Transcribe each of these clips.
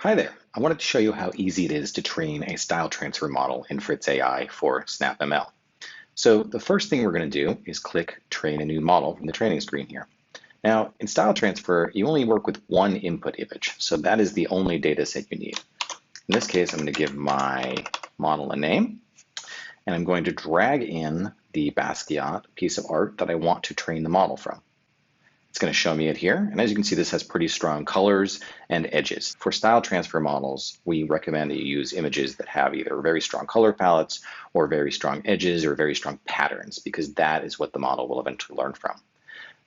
Hi there. I wanted to show you how easy it is to train a style transfer model in Fritz AI for SnapML. So the first thing we're going to do is click Train a New Model from the training screen here. Now, in style transfer, you only work with one input image, so that is the only data set you need. In this case, I'm going to give my model a name, and I'm going to drag in the Basquiat piece of art that I want to train the model from. It's going to show me it here. And as you can see, this has pretty strong colors and edges. For style transfer models, we recommend that you use images that have either very strong color palettes or very strong edges or very strong patterns, because that is what the model will eventually learn from.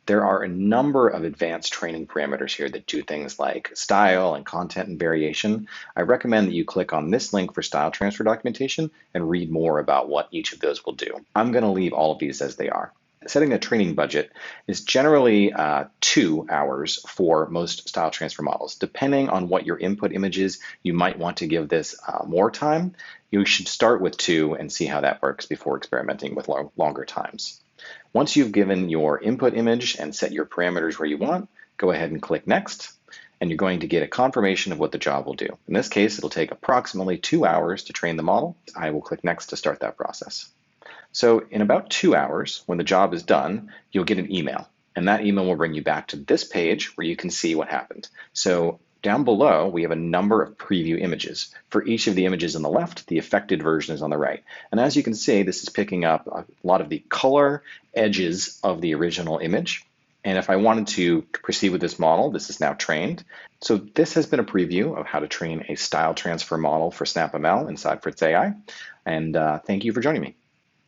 There are a number of advanced training parameters here that do things like style and content and variation. I recommend that you click on this link for style transfer documentation and read more about what each of those will do. I'm going to leave all of these as they are. Setting a training budget is generally 2 hours for most style transfer models. Depending on what your input image is, you might want to give this more time. You should start with 2 and see how that works before experimenting with longer times. Once you've given your input image and set your parameters where you want, go ahead and click Next, and you're going to get a confirmation of what the job will do. In this case, it'll take approximately 2 hours to train the model. I will click Next to start that process. So in about 2 hours, when the job is done, you'll get an email, and that email will bring you back to this page where you can see what happened. So down below, we have a number of preview images. For each of the images on the left, the affected version is on the right. And as you can see, this is picking up a lot of the color edges of the original image. And if I wanted to proceed with this model, this is now trained. So this has been a preview of how to train a style transfer model for SnapML inside Fritz AI. And thank you for joining me.